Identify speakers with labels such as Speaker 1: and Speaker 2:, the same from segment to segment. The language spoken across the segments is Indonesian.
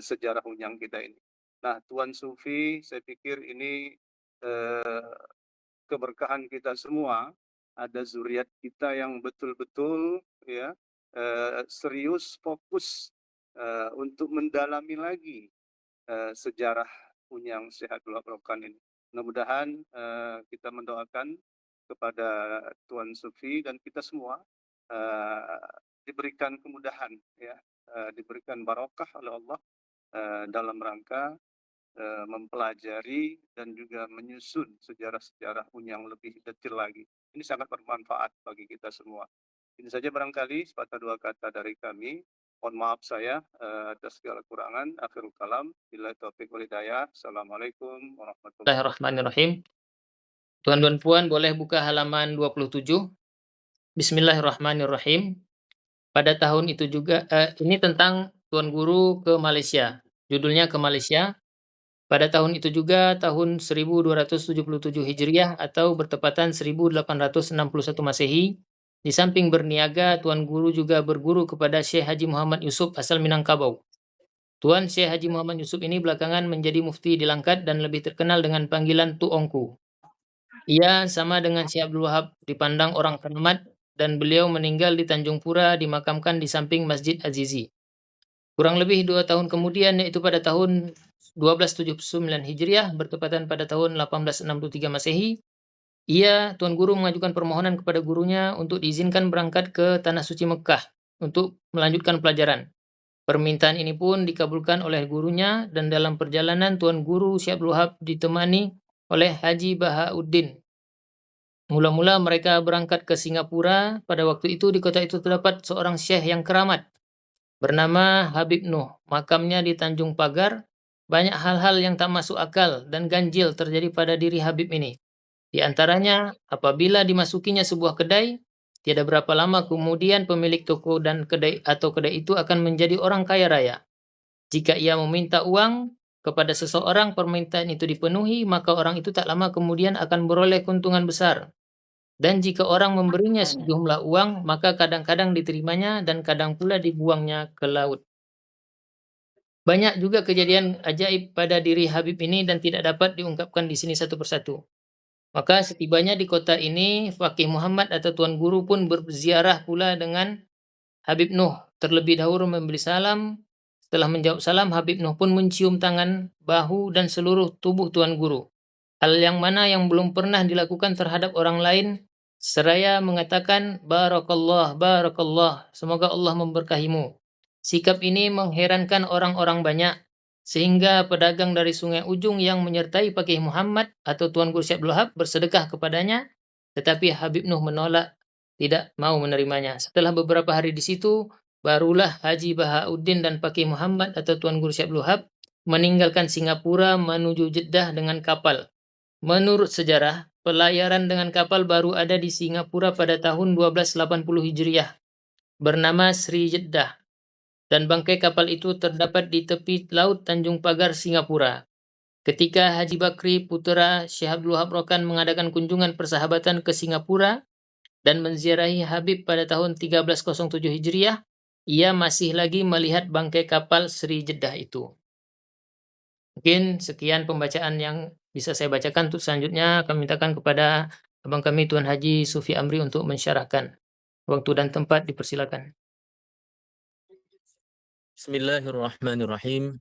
Speaker 1: sejarah Unyang kita ini. Nah, Tuan Sufi, saya pikir ini eh, keberkahan kita semua. Ada zuriat kita yang betul-betul ya serius fokus untuk mendalami lagi sejarah Unyang Sehatullah Rokan ini. Mudah-mudahan kita mendoakan kepada Tuan Sufi dan kita semua diberikan kemudahan, ya, diberikan barokah oleh Allah dalam rangka mempelajari dan juga menyusun sejarah-sejarah Unyang lebih detail lagi. Ini sangat bermanfaat bagi kita semua. Ini saja barangkali sepatah dua kata dari kami. Mohon maaf saya atas segala kurangan. Akhirul kalam. Bila taufiq wal hidayah. Assalamualaikum warahmatullahi wabarakatuh.
Speaker 2: Bismillahirrahmanirrahim. Tuan dan Puan boleh buka halaman 27. Bismillahirrahmanirrahim. Pada tahun itu juga, ini tentang Tuan Guru ke Malaysia. Judulnya ke Malaysia. Pada tahun itu juga, tahun 1277 Hijriah atau bertepatan 1861 Masehi, di samping berniaga, Tuan Guru juga berguru kepada Syekh Haji Muhammad Yusuf asal Minangkabau. Tuan Syekh Haji Muhammad Yusuf ini belakangan menjadi mufti di Langkat dan lebih terkenal dengan panggilan Tu Ongku. Ia sama dengan Syekh Abdul Wahab dipandang orang terhormat dan beliau meninggal di Tanjung Pura dimakamkan di samping Masjid Azizi. Kurang lebih 2 tahun kemudian, yaitu pada tahun 1279 Hijriah bertepatan pada tahun 1863 Masehi, Tuan Guru mengajukan permohonan kepada gurunya untuk diizinkan berangkat ke Tanah Suci Mekah untuk melanjutkan pelajaran. Permintaan ini pun dikabulkan oleh gurunya dan dalam perjalanan Tuan Guru Syekh Abdul Wahab ditemani oleh Haji Bahauddin. Mula-mula mereka berangkat ke Singapura. Pada waktu itu di kota itu terdapat seorang syekh yang keramat bernama Habib Nuh. Makamnya di Tanjung Pagar. Banyak hal-hal yang tak masuk akal dan ganjil terjadi pada diri Habib ini. Di antaranya, apabila dimasukinya sebuah kedai, tiada berapa lama kemudian pemilik toko dan kedai itu akan menjadi orang kaya raya. Jika ia meminta uang kepada seseorang, permintaan itu dipenuhi, maka orang itu tak lama kemudian akan beroleh keuntungan besar. Dan jika orang memberinya sejumlah uang, maka kadang-kadang diterimanya dan kadang pula dibuangnya ke laut. Banyak juga kejadian ajaib pada diri Habib ini dan tidak dapat diungkapkan di sini satu persatu. Maka setibanya di kota ini, Fakih Muhammad atau Tuan Guru pun berziarah pula dengan Habib Nuh. Terlebih dahulu memberi salam. Setelah menjawab salam, Habib Nuh pun mencium tangan, bahu, dan seluruh tubuh Tuan Guru. Hal yang mana yang belum pernah dilakukan terhadap orang lain, seraya mengatakan, Barakallah, Barakallah, semoga Allah memberkahimu. Sikap ini mengherankan orang-orang banyak, sehingga pedagang dari Sungai Ujung yang menyertai Fakih Muhammad atau Tuan Guru Syekh Abdul Wahab bersedekah kepadanya, tetapi Habib Nuh menolak, tidak mau menerimanya. Setelah beberapa hari di situ, barulah Haji Bahauddin dan Fakih Muhammad atau Tuan Guru Syekh Abdul Wahab meninggalkan Singapura menuju Jeddah dengan kapal. Menurut sejarah, pelayaran dengan kapal baru ada di Singapura pada tahun 1280 Hijriah, bernama Sri Jeddah. Dan bangkai kapal itu terdapat di tepi laut Tanjung Pagar, Singapura. Ketika Haji Bakri, putera Syekh Abdul Wahab Rokan, mengadakan kunjungan persahabatan ke Singapura dan menziarahi Habib pada tahun 1307 Hijriah, ia masih lagi melihat bangkai kapal Sri Jeddah itu. Mungkin sekian pembacaan yang bisa saya bacakan. Untuk selanjutnya kami mintakan kepada abang kami Tuan Haji Sufi Amri untuk mensyarahkan. Waktu dan tempat dipersilakan.
Speaker 3: Bismillahirrahmanirrahim.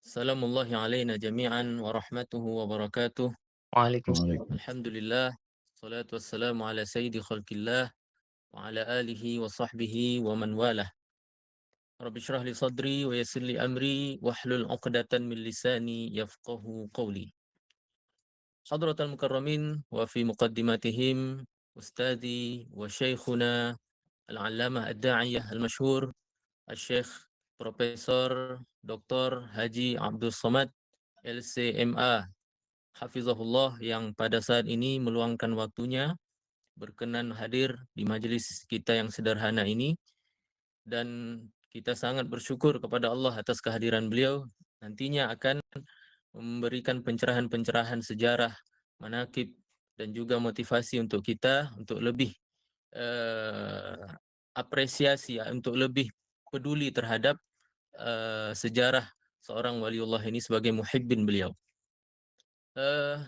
Speaker 3: Assalamualaikum alaina jami'an wa rahmatuhu wa barakatuh.
Speaker 2: Waalaikumsalam.
Speaker 3: Alhamdulillah. Salatu wassalamu ala sayyidi khalqillah wa ala alihi wa sahbihi wa man walah. Rabbi syrah li sadri wa yassir li amri wahlul 'uqdatan min lisani yafqahu qawli. Hadratal mukarramin wa fi muqaddimatihim ustadi wa syekhuna al-allamah ad-da'iyah al-masyhur Al-Syekh Profesor Dr. Haji Abdul Somad LCMA Hafizahullah yang pada saat ini meluangkan waktunya berkenan hadir di majelis kita yang sederhana ini, dan kita sangat bersyukur kepada Allah atas kehadiran beliau. Nantinya akan memberikan pencerahan-pencerahan sejarah, manaqib, dan juga motivasi untuk kita untuk lebih apresiasi, untuk lebih peduli terhadap sejarah seorang waliullah ini sebagai muhibbin beliau. Eh,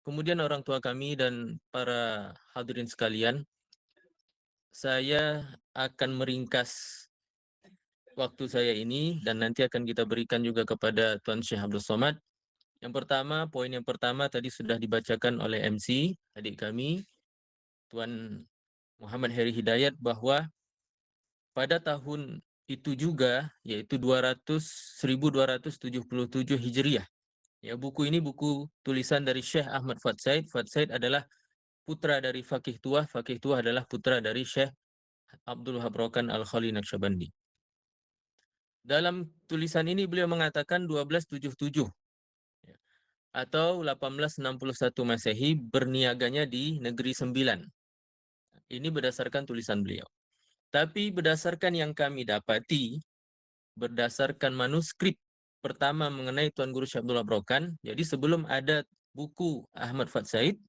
Speaker 3: Kemudian orang tua kami dan para hadirin sekalian, saya akan meringkas waktu saya ini dan nanti akan kita berikan juga kepada Tuan Syekh Abdul Somad. Poin yang pertama tadi sudah dibacakan oleh MC, adik kami, Tuan Muhammad Heri Hidayat, bahwa pada tahun itu juga, yaitu 1277 Hijriah. Ya, buku ini buku tulisan dari Syekh Ahmad Fuad Said. Fuad Said adalah putra dari Faqih Tuah. Faqih Tuah adalah putra dari Syekh Abdul Wahab Rokan Al-Khali Naqsyabandi. Dalam tulisan ini beliau mengatakan 1277 atau 1861 Masehi berniaganya di Negeri Sembilan. Ini berdasarkan tulisan beliau. Tapi berdasarkan yang kami dapati, berdasarkan manuskrip pertama mengenai Tuan Guru Syekh Abdullah Brokan, jadi sebelum ada buku Ahmad Fuad Said,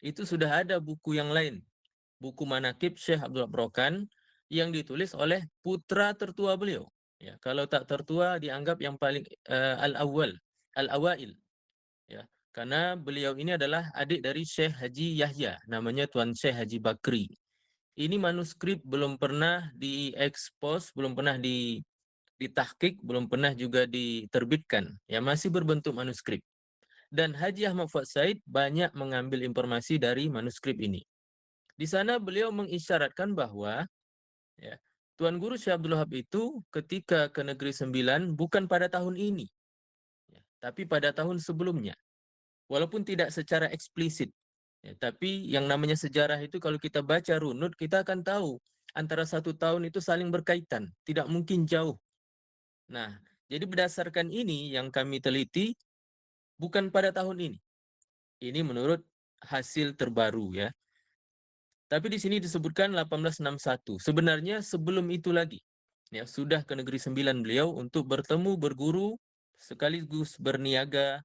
Speaker 3: itu sudah ada buku yang lain. Buku Manaqib Syekh Abdullah Brokan yang ditulis oleh putra tertua beliau. Ya, kalau tak tertua dianggap yang paling al-awail. Ya, karena beliau ini adalah adik dari Syekh Haji Yahya, namanya Tuan Syekh Haji Bakri. Ini manuskrip belum pernah diekspos, belum pernah ditahqiq, belum pernah juga diterbitkan. Ya, masih berbentuk manuskrip. Dan Haji Ahmad Fuad Said banyak mengambil informasi dari manuskrip ini. Di sana beliau mengisyaratkan bahwa ya, Tuan Guru Syekh Abdul Wahab itu ketika ke Negeri Sembilan bukan pada tahun ini, ya, tapi pada tahun sebelumnya. Walaupun tidak secara eksplisit. Ya, tapi yang namanya sejarah itu kalau kita baca runut, kita akan tahu antara satu tahun itu saling berkaitan. Tidak mungkin jauh. Nah, jadi berdasarkan ini yang kami teliti, bukan pada tahun ini. Ini menurut hasil terbaru ya. Tapi di sini disebutkan 1861. Sebenarnya sebelum itu lagi. Ya, sudah ke Negeri Sembilan beliau untuk bertemu, berguru, sekaligus berniaga,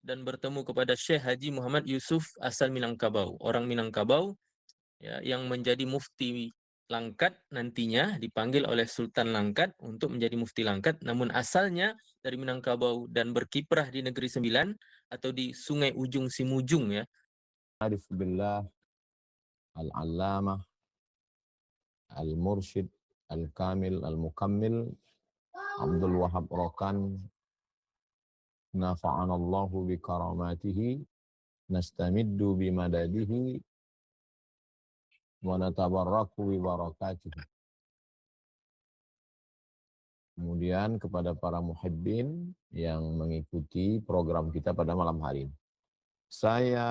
Speaker 3: dan bertemu kepada Syekh Haji Muhammad Yusuf asal Minangkabau. Orang Minangkabau ya, yang menjadi mufti Langkat nantinya dipanggil oleh Sultan Langkat untuk menjadi mufti Langkat, namun asalnya dari Minangkabau dan berkiprah di Negeri Sembilan atau di Sungai Ujung Simujung ya.
Speaker 4: Arif billah al-allamah al-mursyid al-kamil al-mukammil Abdul Wahab Rokan nafa'anallahu bi karamatihi nastamiddu bi madadihi wa natabarraku bi barakatihi. Kemudian kepada para muhibbin yang mengikuti program kita pada malam hari ini, saya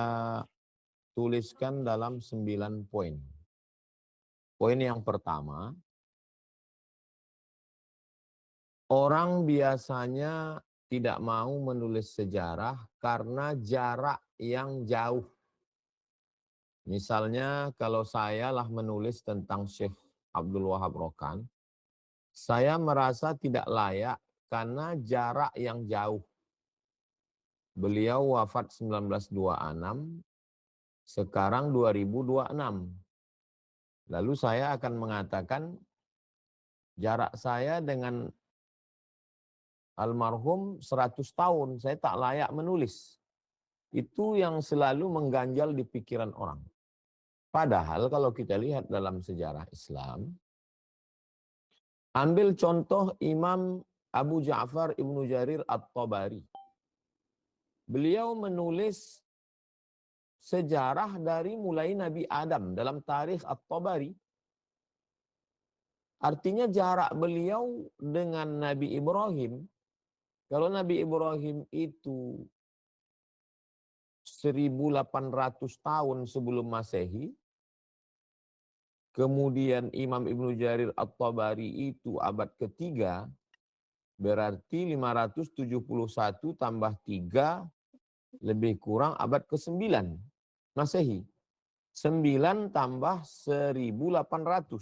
Speaker 4: tuliskan dalam 9 poin. Poin yang pertama, orang biasanya tidak mau menulis sejarah karena jarak yang jauh. Misalnya kalau saya lah menulis tentang Syekh Abdul Wahab Rokan, saya merasa tidak layak karena jarak yang jauh. Beliau wafat 1926, sekarang 2026. Lalu saya akan mengatakan jarak saya dengan almarhum 100 tahun, saya tak layak menulis. Itu yang selalu mengganjal di pikiran orang. Padahal kalau kita lihat dalam sejarah Islam, ambil contoh Imam Abu Ja'far Ibnu Jarir At-Tabari. Beliau menulis sejarah dari mulai Nabi Adam dalam tarikh At-Tabari. Artinya jarak beliau dengan Nabi Ibrahim, kalau Nabi Ibrahim itu 1800 tahun sebelum Masehi, kemudian Imam Ibnu Jarir At-Tabari itu abad ketiga, berarti 571 tambah 3 lebih kurang abad ke-9 Masehi. 9 tambah 1800.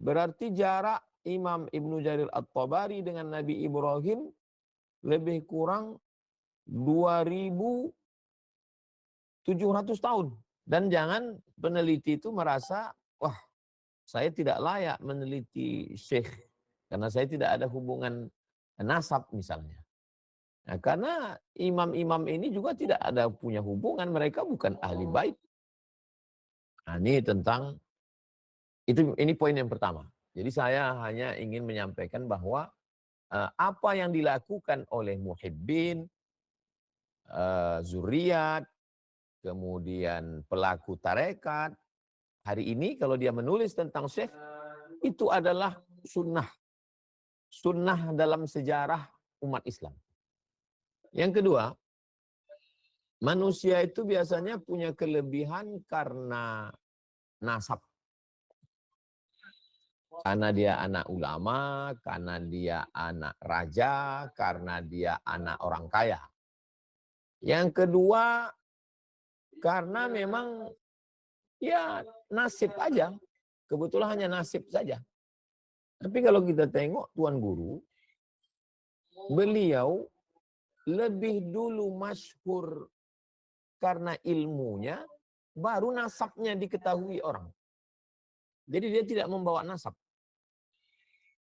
Speaker 4: Berarti jarak Imam Ibnu Jarir At-Tabari dengan Nabi Ibrahim lebih kurang 2700 tahun. Dan jangan peneliti itu merasa, wah saya tidak layak meneliti Syekh Karena saya tidak ada hubungan nasab misalnya. Nah, karena imam-imam ini juga tidak ada punya hubungan, mereka bukan ahli bait. Nah, ini tentang ini poin yang pertama. Jadi saya hanya ingin menyampaikan bahwa apa yang dilakukan oleh muhibbin, zuriat, kemudian pelaku tarekat, hari ini kalau dia menulis tentang Syekh, itu adalah sunnah. Sunnah dalam sejarah umat Islam. Yang kedua, manusia itu biasanya punya kelebihan karena nasab. Karena dia anak ulama, karena dia anak raja, karena dia anak orang kaya. Yang kedua, karena memang ya nasib aja. Kebetulan hanya nasib saja. Tapi kalau kita tengok Tuan Guru, beliau lebih dulu masyhur karena ilmunya, baru nasabnya diketahui orang. Jadi dia tidak membawa nasab.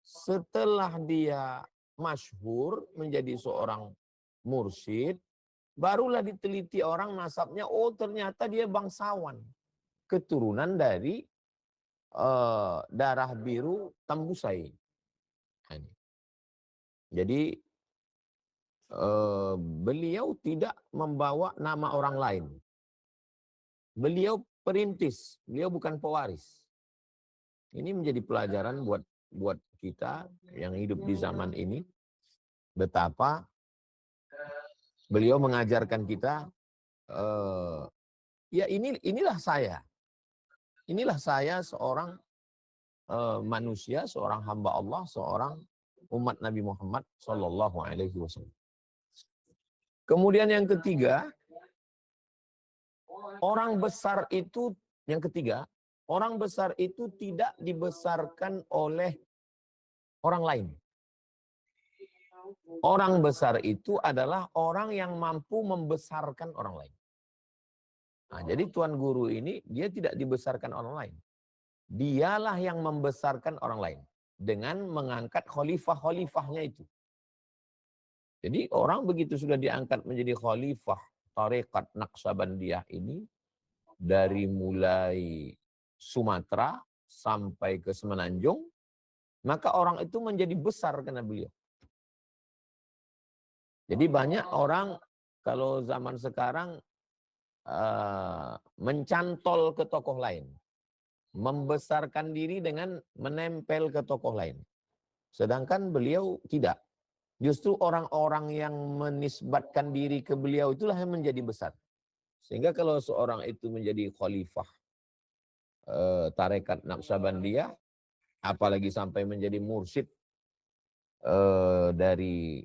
Speaker 4: Setelah dia masyhur menjadi seorang mursyid, barulah diteliti orang nasabnya, oh ternyata dia bangsawan. Keturunan dari darah biru Tambusai. Jadi beliau tidak membawa nama orang lain. Beliau perintis, beliau bukan pewaris. Ini menjadi pelajaran buat kita yang hidup di zaman ini, betapa beliau mengajarkan kita, ya inilah saya. Inilah saya seorang manusia, seorang hamba Allah, seorang umat Nabi Muhammad Sallallahu Alaihi Wasallam. Kemudian yang ketiga, orang besar itu tidak dibesarkan oleh orang lain. Orang besar itu adalah orang yang mampu membesarkan orang lain. Nah, jadi Tuan Guru ini dia tidak dibesarkan orang lain. Dialah yang membesarkan orang lain dengan mengangkat khalifah-khalifahnya itu. Jadi orang begitu sudah diangkat menjadi khalifah tarekat Naqsabandiyah ini, dari mulai Sumatera sampai ke Semenanjung, maka orang itu menjadi besar karena beliau. Jadi banyak orang kalau zaman sekarang mencantol ke tokoh lain, membesarkan diri dengan menempel ke tokoh lain. Sedangkan beliau tidak. Justru orang-orang yang menisbatkan diri ke beliau itulah yang menjadi besar. Sehingga kalau seorang itu menjadi khalifah tarekat Naqsabandiyah, apalagi sampai menjadi mursyid dari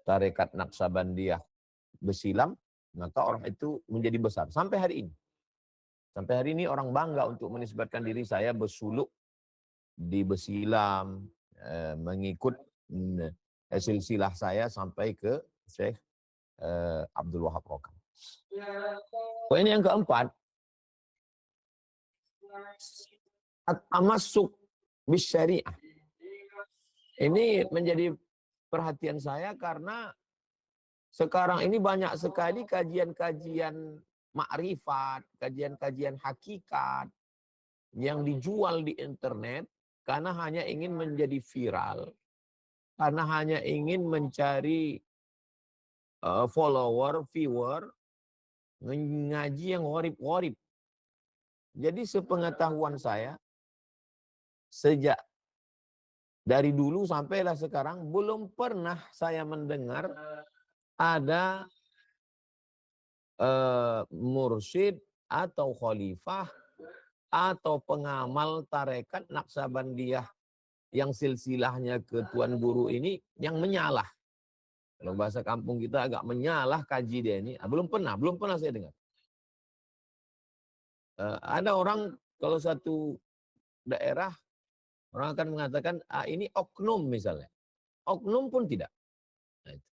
Speaker 4: tarekat Naqsabandiyah Besilam, maka orang itu menjadi besar. Sampai hari ini. Sampai hari ini orang bangga untuk menisbatkan diri, saya bersuluk di Besilam, mengikut silsilah saya sampai ke Syekh Abdul Wahab Rokam. Poin yang keempat, at-tamassuk bisyariah. Ini menjadi perhatian saya karena sekarang ini banyak sekali kajian-kajian makrifat, kajian-kajian hakikat yang dijual di internet karena hanya ingin menjadi viral, karena hanya ingin mencari follower, viewer, ngaji yang gharib-gharib. Jadi sepengetahuan saya, sejak dari dulu sampailah sekarang, belum pernah saya mendengar ada mursyid atau khalifah atau pengamal tarekat Naqsabandiyah yang silsilahnya ke Tuan Guru ini yang menyalah. Kalau bahasa kampung kita agak menyalah kaji dia ini. Belum pernah saya dengar. Ada orang kalau satu daerah, orang akan mengatakan, ini oknum misalnya. Oknum pun tidak. Nah, itu.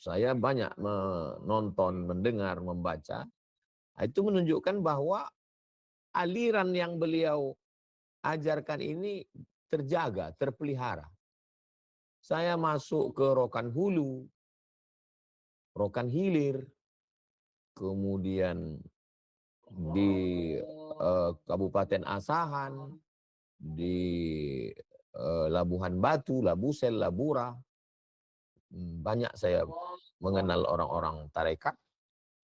Speaker 4: Saya banyak menonton, mendengar, membaca. Itu menunjukkan bahwa aliran yang beliau ajarkan ini terjaga, terpelihara. Saya masuk ke Rokan Hulu, Rokan Hilir, kemudian di Kabupaten Asahan, di Labuhan Batu, Labusel, Labura. Banyak saya mengenal orang-orang tarekat.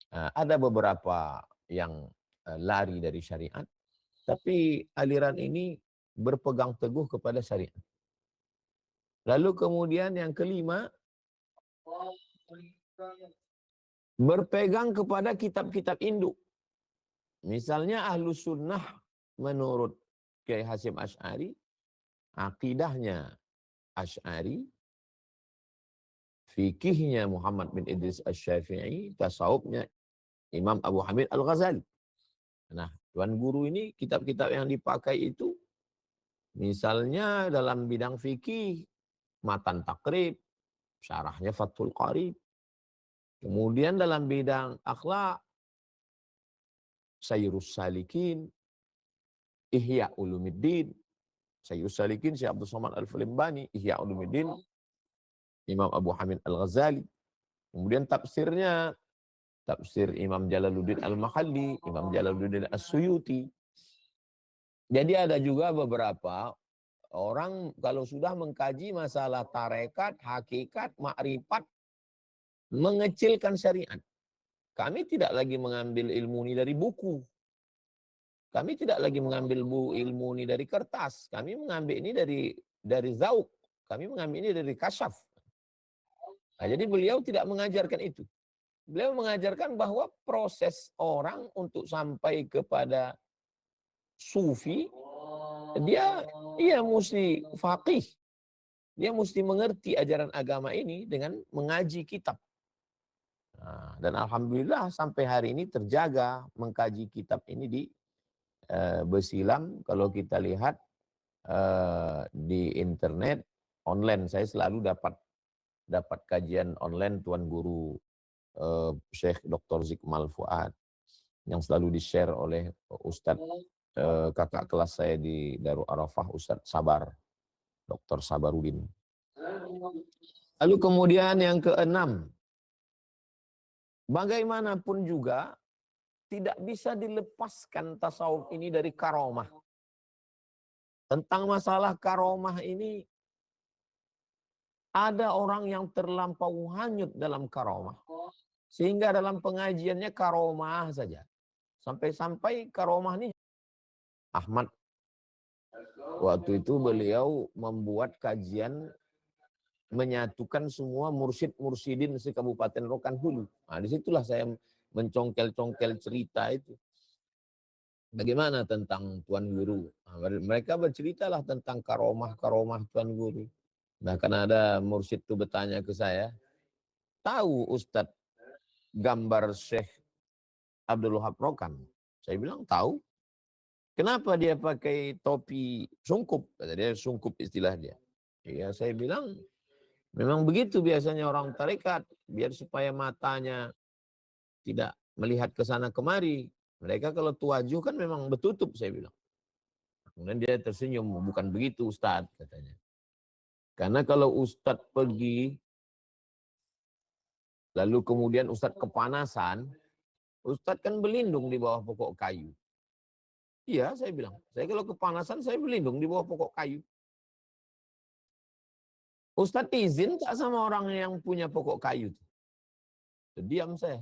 Speaker 4: Ada beberapa yang lari dari syariat, tapi aliran ini berpegang teguh kepada syariat. Lalu kemudian yang kelima, berpegang kepada kitab-kitab induk. Misalnya Ahlus Sunnah menurut Kiai Hasyim Asy'ari, akidahnya Asy'ari, fikihnya Muhammad bin Idris Asy-Syafi'i, tasawufnya Imam Abu Hamid Al-Ghazali. Nah, Tuan Guru ini kitab-kitab yang dipakai itu misalnya dalam bidang fikih, Matan Takrib, syarahnya Fathul Qarib. Kemudian dalam bidang akhlak, Sayyirus Salikin, Ihya Ulumuddin, Sayyirus Salikin, Syekh Abdul Somad Al-Fulimbani, Ihya Ulumuddin, Imam Abu Hamid Al-Ghazali. Kemudian tafsirnya, tafsir Imam Jalaluddin Al-Mahalli, Imam Jalaluddin As-Suyuti. Jadi ada juga beberapa orang kalau sudah mengkaji masalah tarekat, hakikat, makrifat, mengecilkan syariat. Kami tidak lagi mengambil ilmu ini dari buku. Kami tidak lagi mengambil ilmu ini dari kertas. Kami mengambil ini dari zauk. Kami mengambil ini dari kasyaf. Nah, jadi beliau tidak mengajarkan itu. Beliau mengajarkan bahwa proses orang untuk sampai kepada sufi, dia mesti faqih. Dia mesti mengerti ajaran agama ini dengan mengaji kitab. Nah, dan alhamdulillah sampai hari ini terjaga mengkaji kitab ini di Besilam. Kalau kita lihat di internet online, saya selalu dapat kajian online Tuan Guru Syekh Dr. Zikmal Fuad yang selalu di-share oleh Ustadz kakak kelas saya di Darul Arafah, Ustadz Sabar, Dr. Sabarudin. Lalu kemudian yang keenam, bagaimanapun juga tidak bisa dilepaskan tasawuf ini dari karomah. Tentang masalah karomah ini, ada orang yang terlampau hanyut dalam karomah. Sehingga dalam pengajiannya karomah saja. Sampai-sampai karomah ini, Ahmad, waktu itu beliau membuat kajian menyatukan semua mursyid-mursyidin se-Kabupaten Rokan Hulu. Nah, disitulah saya mencongkel-congkel cerita itu. Bagaimana tentang Tuan Guru? Nah, mereka berceritalah tentang karomah-karomah Tuan Guru. Nah, karena ada mursyid itu bertanya ke saya, tahu Ustadz gambar Syekh Abdul Wahab Rokan? Saya bilang tahu. Kenapa dia pakai topi sungkup? Kata dia sungkup istilah dia. Ya, saya bilang memang begitu biasanya orang tarekat, biar supaya matanya tidak melihat ke sana kemari. Mereka kalau tuajuh kan memang bertutup, saya bilang. Kemudian dia tersenyum, bukan begitu Ustadz, katanya. Karena kalau Ustadz pergi, lalu kemudian Ustadz kepanasan, Ustadz kan berlindung di bawah pokok kayu. Iya, saya bilang. Saya kalau kepanasan, saya berlindung di bawah pokok kayu. Ustadz izin tak sama orang yang punya pokok kayu? Diam saya.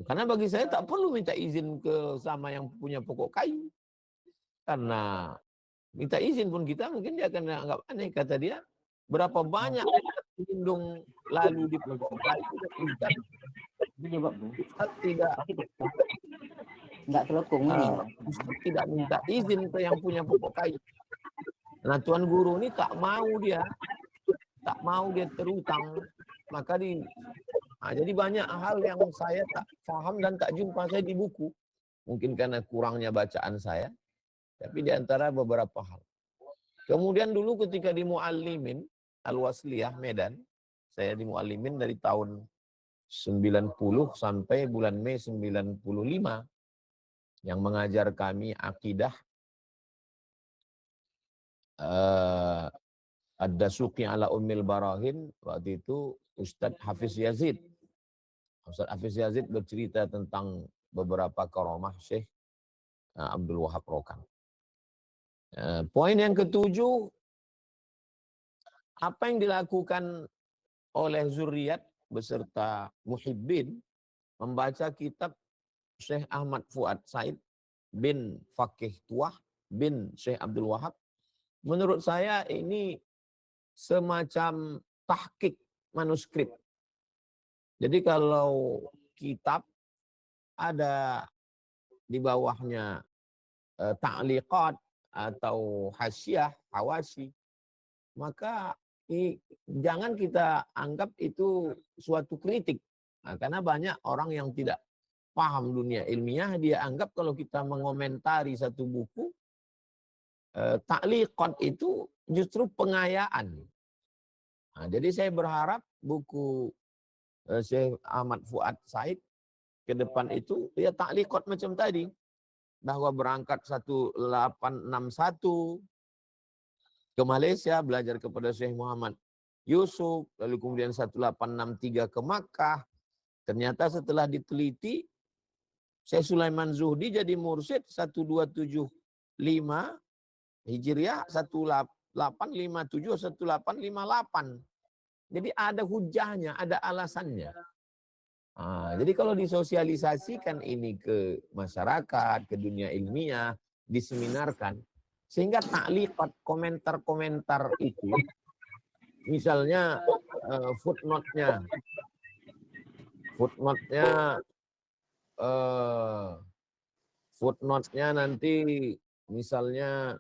Speaker 4: Karena bagi saya tak perlu minta izin ke sama yang punya pokok kayu. Karena minta izin pun kita mungkin dia akan anggap aneh. Kata dia, berapa banyak lindung lalu di pokok kayu. Ustadz tidak minta izin ke yang punya pokok kayu. Nah, Tuan Guru ini tak mau dia terutang. Maka jadi banyak hal yang saya tak paham dan tak jumpa saya di buku. Mungkin karena kurangnya bacaan saya. Tapi di antara beberapa hal. Kemudian dulu ketika di Muallimin, Al-Wasliyah, Medan. Saya di Muallimin dari tahun 90 sampai bulan Mei 95. Yang mengajar kami akidah Ad-Dasuqi ala Ummil Barahin, waktu itu Ustadz Hafiz Yazid. Ustadz Hafiz Yazid bercerita tentang beberapa karamah Syekh Abdul Wahab Rokan. Poin yang ketujuh, apa yang dilakukan oleh zuriat beserta muhibbin membaca kitab Syekh Ahmad Fuad Said bin Fakih Tuah bin Syekh Abdul Wahab, menurut saya ini semacam tahqiq manuskrip. Jadi kalau kitab ada di bawahnya ta'liqat atau hasyiah, hawashi, maka jangan kita anggap itu suatu kritik. Nah, karena banyak orang yang tidak paham dunia ilmiah, dia anggap kalau kita mengomentari satu buku, ta'liqat itu justru pengayaan. Nah, jadi saya berharap buku Syekh Ahmad Fuad Said ke depan itu ya ta'liqat macam tadi, bahwa berangkat 1861 ke Malaysia belajar kepada Syekh Muhammad Yusuf, lalu kemudian 1863 ke Makkah. Ternyata setelah diteliti, Syekh Sulaiman Zuhdi jadi mursyid 1275 Hijriah 1857 1858. Jadi ada hujahnya, ada alasannya. Jadi kalau disosialisasikan ini ke masyarakat, ke dunia ilmiah, diseminarkan, sehingga ta'liqat, komentar-komentar itu, misalnya footnote-nya nanti misalnya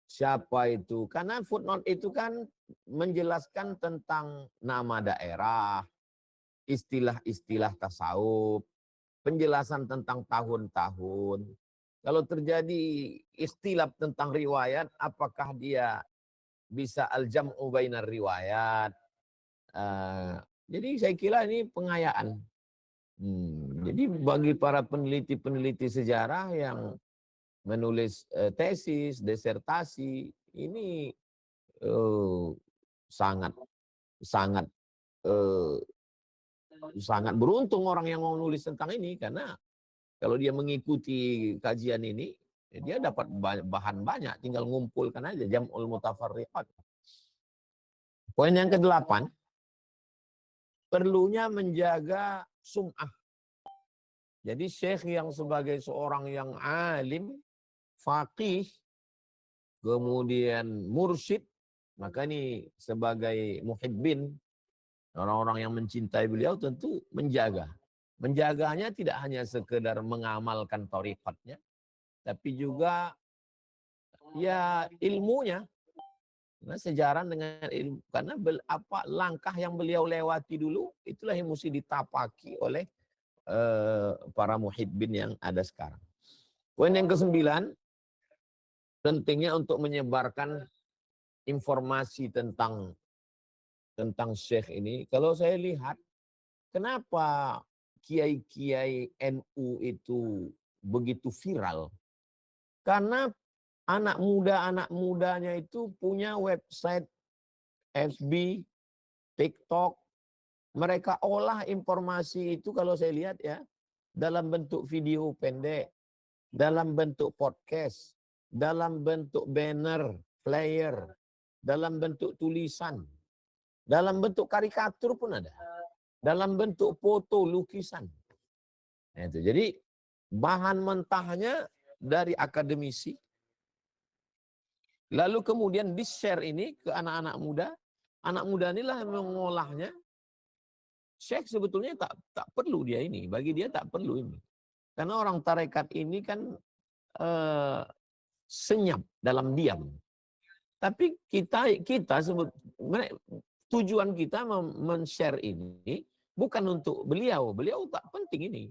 Speaker 4: siapa itu, karena footnote itu kan menjelaskan tentang nama daerah, istilah-istilah tasawuf, penjelasan tentang tahun-tahun. Kalau terjadi istilah tentang riwayat, apakah dia bisa al-jam'u bainar riwayat? Jadi saya kira ini pengayaan. Jadi bagi para peneliti-peneliti sejarah yang menulis tesis, disertasi, ini sangat beruntung orang yang mau nulis tentang ini, karena kalau dia mengikuti kajian ini, dia dapat bahan banyak, tinggal ngumpulkan aja, jam'ul mutafarriqat. Poin yang ke-8, perlunya menjaga sum'ah. Jadi syekh yang sebagai seorang yang alim, faqih, kemudian mursyid, maka ini sebagai muhibbin, orang-orang yang mencintai beliau tentu menjaga. Menjaganya tidak hanya sekedar mengamalkan thariqatnya, tapi juga ya ilmunya. Nah, sejaran dengan ilmu, karena apa langkah yang beliau lewati dulu, itulah yang mesti ditapaki oleh para muhibbin yang ada sekarang. Poin yang ke-9, pentingnya untuk menyebarkan informasi tentang syekh ini. Kalau saya lihat, kenapa kiai-kiai NU itu begitu viral? Karena anak mudanya itu punya website, FB, TikTok. Mereka olah informasi itu kalau saya lihat ya, dalam bentuk video pendek, dalam bentuk podcast, dalam bentuk banner, flyer, dalam bentuk tulisan, dalam bentuk karikatur pun ada, dalam bentuk foto, lukisan. Nah, itu. Jadi bahan mentahnya dari akademisi, lalu kemudian di-share ini ke anak-anak muda. Anak muda inilah yang mengolahnya. Syekh sebetulnya tak perlu dia ini, bagi dia tak perlu ini. Karena orang tarekat ini kan senyap dalam diam. Tapi kita tujuan kita men-share ini bukan untuk beliau tak penting ini.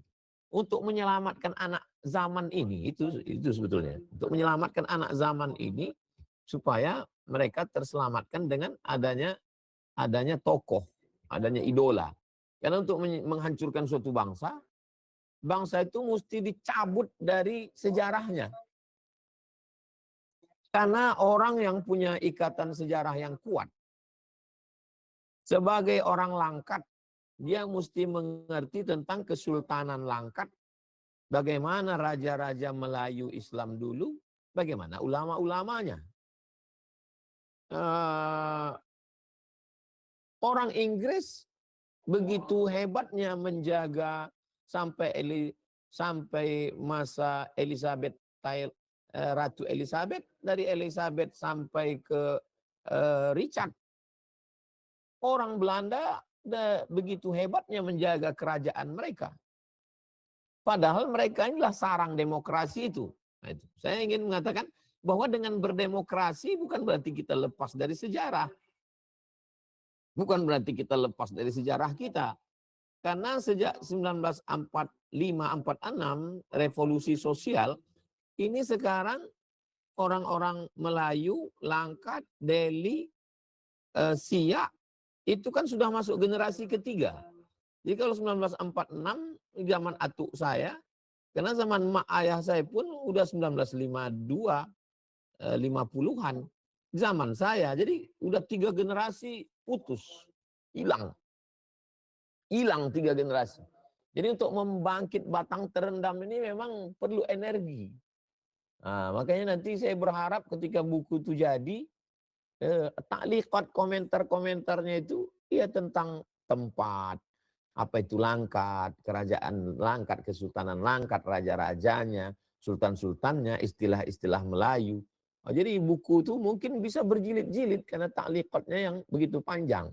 Speaker 4: Untuk menyelamatkan anak zaman ini, itu sebetulnya. Untuk menyelamatkan anak zaman ini supaya mereka terselamatkan dengan adanya tokoh, adanya idola. Karena untuk menghancurkan suatu bangsa itu mesti dicabut dari sejarahnya. Karena orang yang punya ikatan sejarah yang kuat, sebagai orang Langkat, dia mesti mengerti tentang Kesultanan Langkat, bagaimana raja-raja Melayu Islam dulu, bagaimana ulama-ulamanya. Orang Inggris begitu hebatnya menjaga sampai masa Ratu Elizabeth, dari Elizabeth sampai ke Richard. Orang Belanda begitu hebatnya menjaga kerajaan mereka. Padahal mereka inilah sarang demokrasi itu. Nah, itu. Saya ingin mengatakan bahwa dengan berdemokrasi bukan berarti kita lepas dari sejarah. Bukan berarti kita lepas dari sejarah kita. Karena sejak 1945-46 revolusi sosial, ini sekarang orang-orang Melayu, Langkat, Deli, Siak, itu kan sudah masuk generasi ketiga. Jadi kalau 1946, zaman atuk saya, karena zaman mak ayah saya pun udah 1952, 50-an. Zaman saya, jadi udah 3 generasi putus, hilang. Hilang 3 generasi. Jadi untuk membangkit batang terendam ini memang perlu energi. Nah, makanya nanti saya berharap ketika buku itu jadi, takliqat komentar-komentarnya itu ya tentang tempat, apa itu Langkat, kerajaan Langkat, Kesultanan Langkat, raja-rajanya, sultan-sultannya, istilah-istilah Melayu. Oh, jadi buku itu mungkin bisa berjilid-jilid karena takliqatnya yang begitu panjang.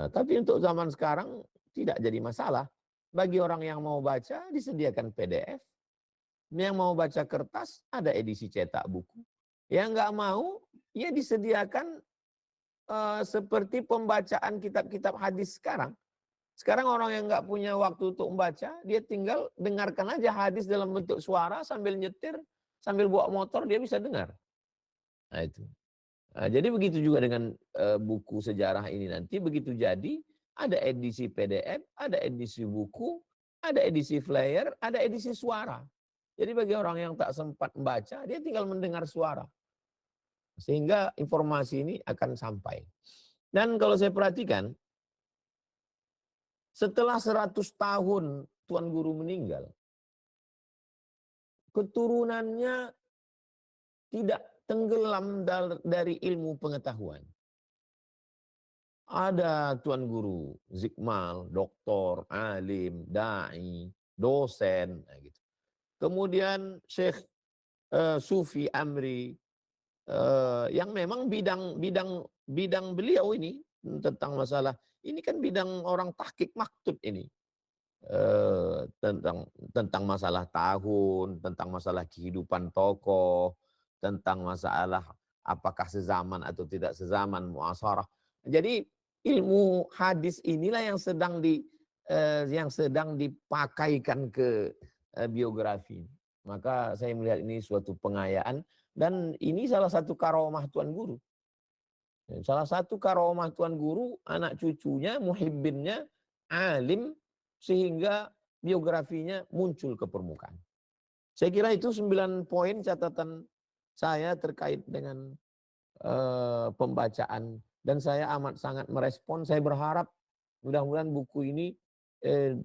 Speaker 4: Tapi untuk zaman sekarang tidak jadi masalah. Bagi orang yang mau baca disediakan PDF. Yang mau baca kertas ada edisi cetak buku. Yang nggak mau ya disediakan seperti pembacaan kitab-kitab hadis sekarang. Sekarang orang yang nggak punya waktu untuk membaca, dia tinggal dengarkan aja hadis dalam bentuk suara sambil nyetir, sambil bawa motor dia bisa dengar. Nah itu. Nah, jadi begitu juga dengan buku sejarah ini nanti, begitu jadi ada edisi PDF, ada edisi buku, ada edisi flyer, ada edisi suara. Jadi bagi orang yang tak sempat membaca, dia tinggal mendengar suara. Sehingga informasi ini akan sampai. Dan kalau saya perhatikan, setelah 100 tahun Tuan Guru meninggal, keturunannya tidak tenggelam dari ilmu pengetahuan. Ada Tuan Guru, Zikmal, doktor, alim, da'i, dosen. Gitu. Kemudian Syekh Sufi Amri, yang memang bidang beliau ini tentang masalah, ini kan bidang orang tahqiq maktub ini. Tentang masalah tahun, tentang masalah kehidupan tokoh, tentang masalah apakah sezaman atau tidak sezaman, muasarah. Jadi ilmu hadis inilah yang sedang dipakaikan ke biografi. Maka saya melihat ini suatu pengayaan dan ini salah satu karomah Tuan Guru. Salah satu karomah Tuan Guru, anak cucunya, muhibbinnya, alim, sehingga biografinya muncul ke permukaan. Saya kira itu 9 poin catatan saya terkait dengan pembacaan. Dan saya amat sangat merespon, saya berharap mudah-mudahan buku ini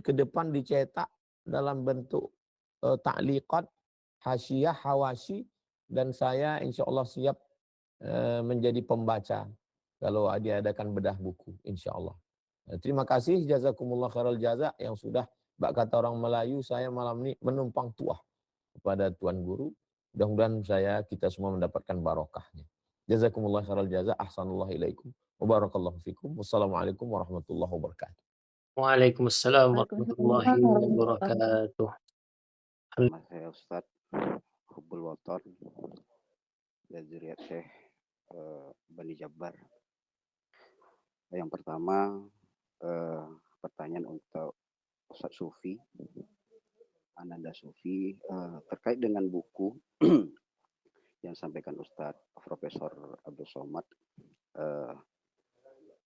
Speaker 4: ke depan dicetak dalam bentuk takliqat, hasyiah, hawashi, dan saya insya Allah siap menjadi pembaca kalau diadakan bedah buku, insya Allah. Terima kasih, jazakumullah khairal jaza, yang sudah, bak kata orang Melayu, saya malam ini menumpang tuah kepada Tuan Guru. Mudah-mudahan kita semua mendapatkan barokahnya. Jazakumullah khairal jaza, ahsanullah ilaikum, wa barakallahu fikum, wassalamualaikum warahmatullahi wabarakatuh.
Speaker 2: Waalaikumsalam warahmatullahi wabarakatuh.
Speaker 5: Nama saya Ustadz Hubbul Waton dari Zuriat Syekh Bani Jabbar. Yang pertama, pertanyaan untuk Ustadz Sufi, Ananda Sufi, terkait dengan buku yang disampaikan Ustadz Profesor Abdul Somad.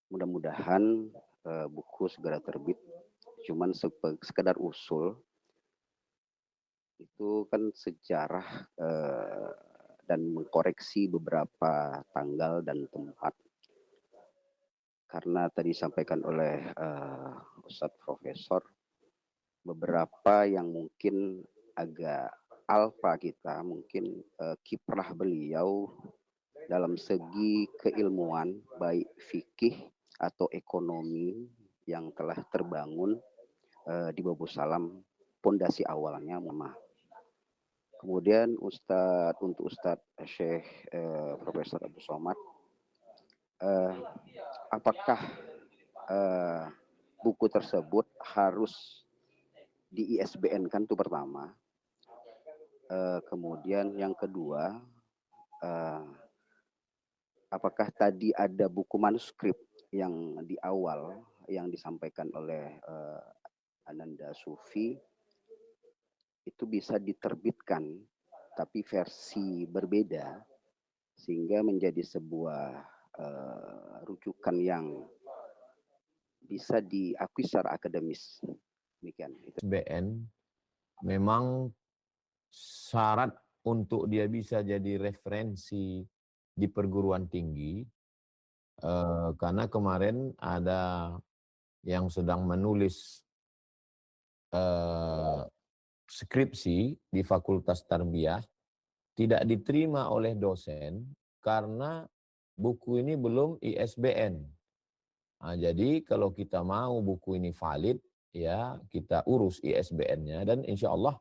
Speaker 5: Mudah-mudahan buku segera terbit. Cuman sekedar usul, itu kan sejarah dan mengkoreksi beberapa tanggal dan tempat. Karena tadi disampaikan oleh Ustadz Profesor, beberapa yang mungkin agak alfa kita, mungkin kiprah beliau dalam segi keilmuan, baik fikih atau ekonomi yang telah terbangun di Babu Salam, pondasi awalnya Mama. Kemudian untuk Ustadz Syekh Profesor Abdul Somad, apakah buku tersebut harus di ISBN kan, itu pertama. Kemudian yang kedua, apakah tadi ada buku manuskrip yang di awal yang disampaikan oleh Ananda Sufi itu bisa diterbitkan tapi versi berbeda sehingga menjadi sebuah rujukan yang bisa diakui secara akademis. Demikian.
Speaker 4: ISBN memang syarat untuk dia bisa jadi referensi di perguruan tinggi, karena kemarin ada yang sedang menulis skripsi di Fakultas Tarbiyah tidak diterima oleh dosen karena buku ini belum ISBN. Nah, jadi kalau kita mau buku ini valid, ya kita urus ISBN-nya dan insya Allah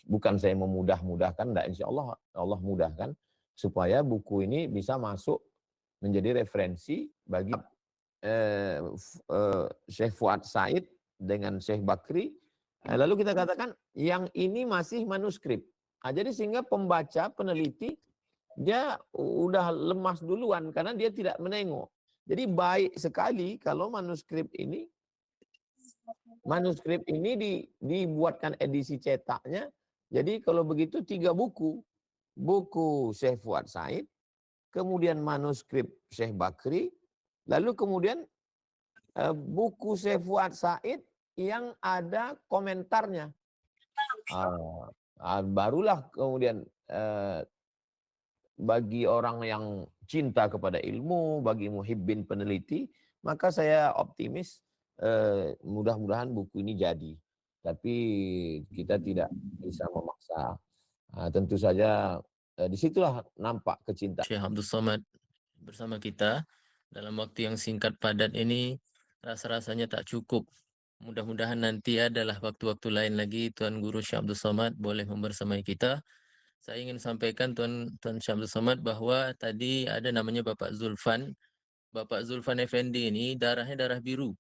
Speaker 4: bukan saya memudah-mudahkan, enggak, insya Allah Allah mudahkan supaya buku ini bisa masuk menjadi referensi bagi Syekh Fuad Said dengan Syekh Bakri. Lalu kita katakan yang ini masih manuskrip. Nah, jadi sehingga pembaca, peneliti dia udah lemas duluan karena dia tidak menengok. Jadi baik sekali kalau manuskrip ini dibuatkan edisi cetaknya. Jadi kalau begitu 3 buku. Buku Syekh Fuad Said, kemudian manuskrip Syekh Bakri, lalu kemudian buku Syekh Fuad Said yang ada komentarnya. Barulah kemudian bagi orang yang cinta kepada ilmu, bagi muhibbin peneliti, maka saya optimis mudah-mudahan buku ini jadi. Tapi kita tidak bisa memaksa. Tentu saja disitulah nampak kecintaan.
Speaker 3: Syekh Abdul Somad bersama kita dalam waktu yang singkat padat ini rasa-rasanya tak cukup. Mudah-mudahan nanti adalah waktu-waktu lain lagi Tuan Guru Syekh Abdul Somad boleh membersamai kita. Saya ingin sampaikan Tuan Syekh Abdul Somad bahwa tadi ada namanya Bapak Zulfan. Bapak Zulfan Effendi ini darahnya darah biru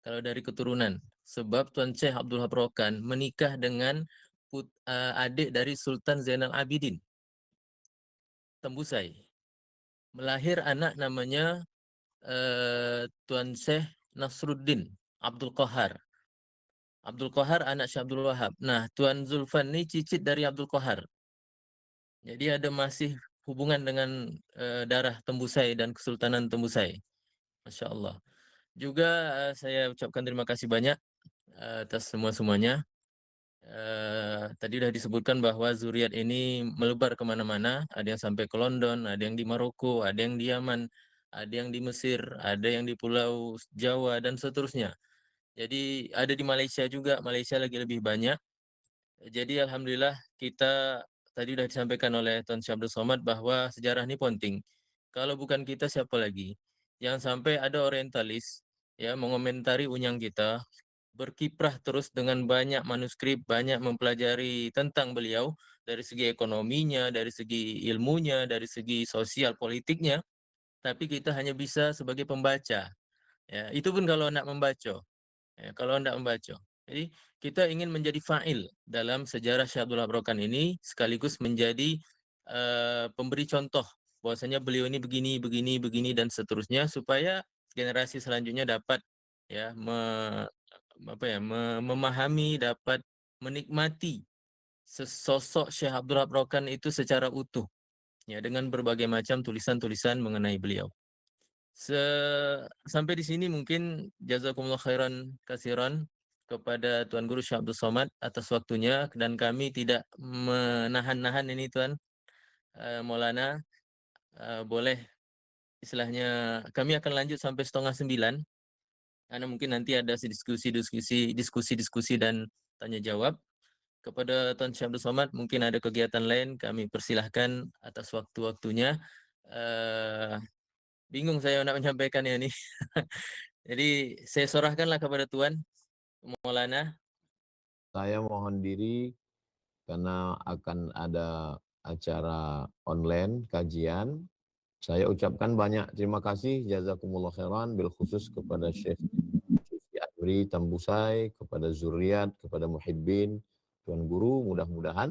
Speaker 3: kalau dari keturunan. Sebab Tuan Syekh Abdul Habrokan menikah dengan adik dari Sultan Zainal Abidin, Tembusai. Melahir anak namanya Tuan Syekh Nasruddin Abdul Qahar. Abdul Qahar anak Syekh Abdul Wahab. Nah, Tuan Zulfan ini cicit dari Abdul Qahar. Jadi ada masih hubungan dengan darah Tembusai dan Kesultanan Tembusai. Masya Allah. Juga saya ucapkan terima kasih banyak atas semuanya. Tadi sudah disebutkan bahwa zuriat ini melebar kemana-mana. Ada yang sampai ke London, ada yang di Maroko, ada yang di Yaman, ada yang di Mesir, ada yang di Pulau Jawa, dan seterusnya. Jadi ada di Malaysia juga, Malaysia lagi lebih banyak. Jadi alhamdulillah kita tadi sudah disampaikan oleh Tuan Syekh Abdul Somad bahwa sejarah ini penting. Kalau bukan kita siapa lagi? Jangan sampai ada orientalis ya mengomentari unyang kita, berkiprah terus dengan banyak manuskrip, banyak mempelajari tentang beliau dari segi ekonominya, dari segi ilmunya, dari segi sosial politiknya, tapi kita hanya bisa sebagai pembaca. Ya, itu pun kalau nak membaca. Ya, kalau Anda membaca. Jadi kita ingin menjadi fa'il dalam sejarah Syekh Abdul Habrokan ini sekaligus menjadi pemberi contoh bahwasanya beliau ini begini dan seterusnya supaya generasi selanjutnya dapat ya memahami, dapat menikmati sosok Syekh Abdul Habrokan itu secara utuh ya dengan berbagai macam tulisan-tulisan mengenai beliau. Sampai di sini mungkin jazakumullah khairan kasiran kepada Tuan Guru Syekh Abdul Somad atas waktunya, dan kami tidak menahan-nahan ini Tuan. Maulana, boleh istilahnya kami akan lanjut sampai 8:30. Karena mungkin nanti ada diskusi dan tanya jawab. Kepada Tuan Syekh Abdul Somad mungkin ada kegiatan lain, kami persilahkan atas waktu-waktunya. Bingung saya nak menyampaikannya ini. Jadi saya sorahkanlah kepada Tuan Maulana.
Speaker 4: Saya mohon diri karena akan ada acara online kajian. Saya ucapkan banyak terima kasih, jazakumullah khairan, bil khusus kepada Syekh Sufi Amri Tambusai, kepada Zuriat, kepada Muhibbin, Tuan Guru, mudah-mudahan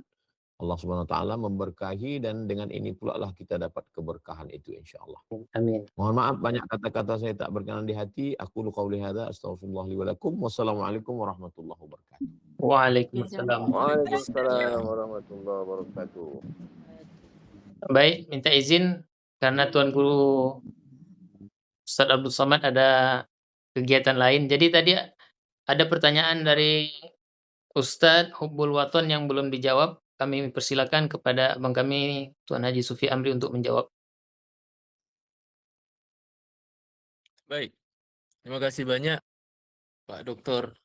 Speaker 4: Allah Subhanahu wa taala memberkahi dan dengan ini pula lah kita dapat keberkahan itu insyaallah.
Speaker 2: Amin.
Speaker 4: Mohon maaf banyak kata-kata saya tak berkenan di hati. Aku qauli hadza astaghfirullah li wa lakum. Wassalamualaikum warahmatullahi wabarakatuh.
Speaker 2: Waalaikumsalam.
Speaker 4: Waalaikumsalam warahmatullahi wabarakatuh.
Speaker 2: Baik, minta izin karena Tuan Guru Ustadz Abdul Somad ada kegiatan lain. Jadi tadi ada pertanyaan dari Ustadz Hubbul Waton yang belum dijawab. Kami persilakan kepada abang kami Tuan Haji Sufi Amri untuk menjawab.
Speaker 3: Baik, terima kasih banyak Pak Dr.